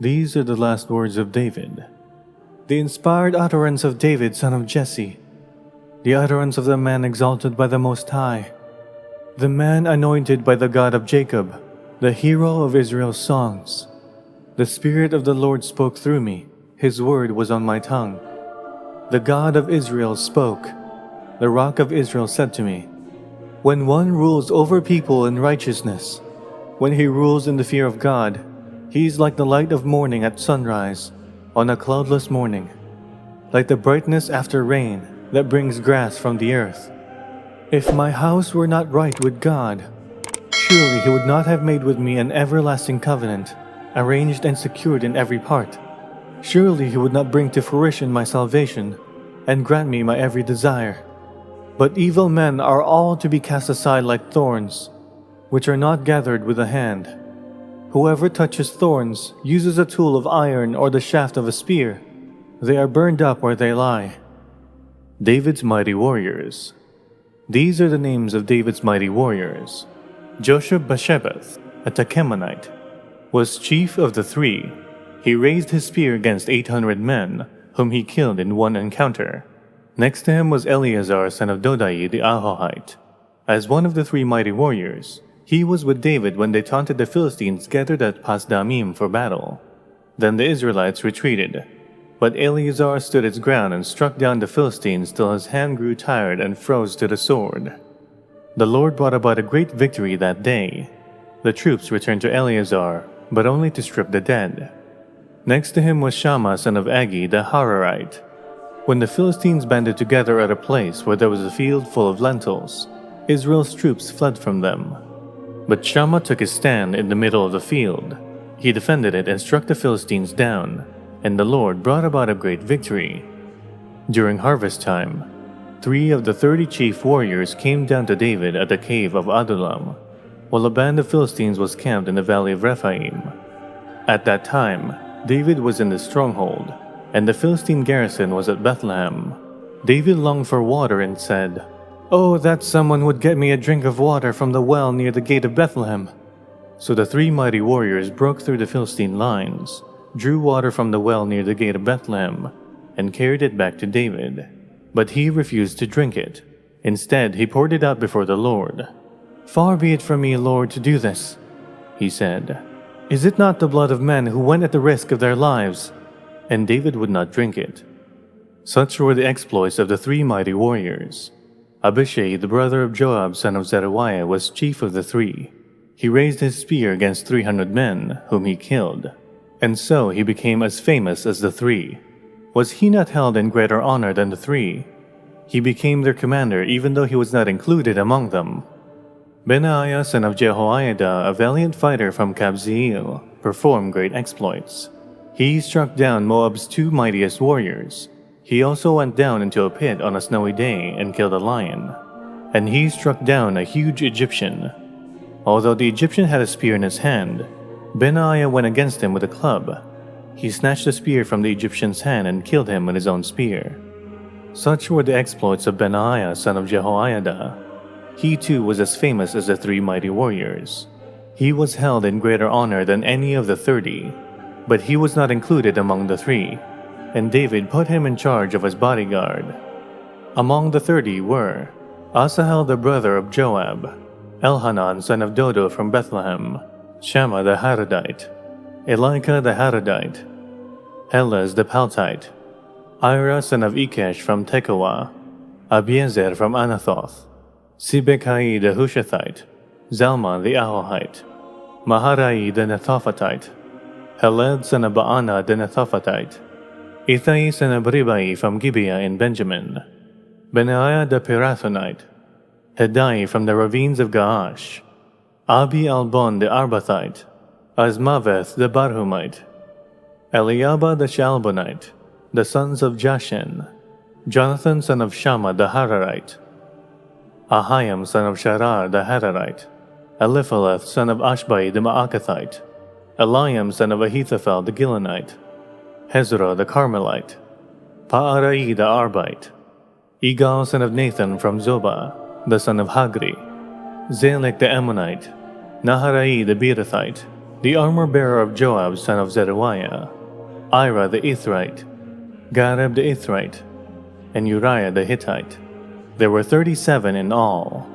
These are the last words of David, the inspired utterance of David, son of Jesse, the utterance of the man exalted by the Most High, the man anointed by the God of Jacob, the hero of Israel's songs. The Spirit of the Lord spoke through me, His word was on my tongue. The God of Israel spoke, the Rock of Israel said to me, when one rules over people in righteousness, when he rules in the fear of God, he is like the light of morning at sunrise, on a cloudless morning, like the brightness after rain that brings grass from the earth. If my house were not right with God, surely He would not have made with me an everlasting covenant, arranged and secured in every part. Surely He would not bring to fruition my salvation, and grant me my every desire. But evil men are all to be cast aside like thorns, which are not gathered with a hand. Whoever touches thorns uses a tool of iron or the shaft of a spear. They are burned up where they lie. David's mighty warriors. These are the names of David's mighty warriors. Josheb-Basshebeth, a Tekemonite, was chief of the three. He raised his spear against 800 men, whom he killed in one encounter. Next to him was Eleazar, son of Dodai the Ahohite. As one of the three mighty warriors, he was with David when they taunted the Philistines gathered at Pasdamim for battle. Then the Israelites retreated. But Eleazar stood his ground and struck down the Philistines till his hand grew tired and froze to the sword. The Lord brought about a great victory that day. The troops returned to Eleazar, but only to strip the dead. Next to him was Shammah, son of Agi the Hararite. When the Philistines banded together at a place where there was a field full of lentils, Israel's troops fled from them. But Shammah took his stand in the middle of the field. He defended it and struck the Philistines down, and the Lord brought about a great victory. During harvest time, 3 of the 30 chief warriors came down to David at the cave of Adullam, while a band of Philistines was camped in the valley of Rephaim. At that time, David was in the stronghold, and the Philistine garrison was at Bethlehem. David longed for water and said, "Oh, that someone would get me a drink of water from the well near the gate of Bethlehem." So the 3 mighty warriors broke through the Philistine lines, drew water from the well near the gate of Bethlehem, and carried it back to David. But he refused to drink it. Instead, he poured it out before the Lord. "Far be it from me, Lord, to do this," he said. "Is it not the blood of men who went at the risk of their lives?" And David would not drink it. Such were the exploits of the 3 mighty warriors. Abishai, the brother of Joab, son of Zeruiah, was chief of the 3. He raised his spear against 300 men, whom he killed. And so he became as famous as the 3. Was he not held in greater honor than the 3? He became their commander even though he was not included among them. Benaiah, son of Jehoiada, a valiant fighter from Kabzeel, performed great exploits. He struck down Moab's 2 mightiest warriors. He also went down into a pit on a snowy day and killed a lion. And he struck down a huge Egyptian. Although the Egyptian had a spear in his hand, Benaiah went against him with a club. He snatched the spear from the Egyptian's hand and killed him with his own spear. Such were the exploits of Benaiah, son of Jehoiada. He too was as famous as the 3 mighty warriors. He was held in greater honor than any of the 30, but he was not included among the 3, and David put him in charge of his bodyguard. Among the 30 were Asahel the brother of Joab, Elhanan son of Dodo from Bethlehem, Shammah the Haradite, Elika the Haradite, Helez the Paltite, Ira son of Ikesh from Tekoa, Abiezer from Anathoth, Sibekai the Hushathite, Zalman the Ahohite, Maharai the Netophathite, Heled son of Baana the Netophathite, Ithai son of Ribai from Gibeah in Benjamin, Benaiah the Pirathonite, Hedai from the ravines of Gaash, Abi Albon the Arbathite, Azmaveth the Barhumite, Eliaba the Shalbonite, the sons of Jashen, Jonathan son of Shammah the Hararite, Ahiam son of Sharar the Hararite, Eliphaleth son of Ashbai the Maakathite, Eliam son of Ahithophel the Gilonite, Hezro the Carmelite, Paarai the Arbite, Igal son of Nathan from Zobah, the son of Hagri, Zelek the Ammonite, Naharai the Beerothite, the armor-bearer of Joab son of Zeruiah, Ira the Ithrite, Gareb the Ithrite, and Uriah the Hittite. There were 37 in all.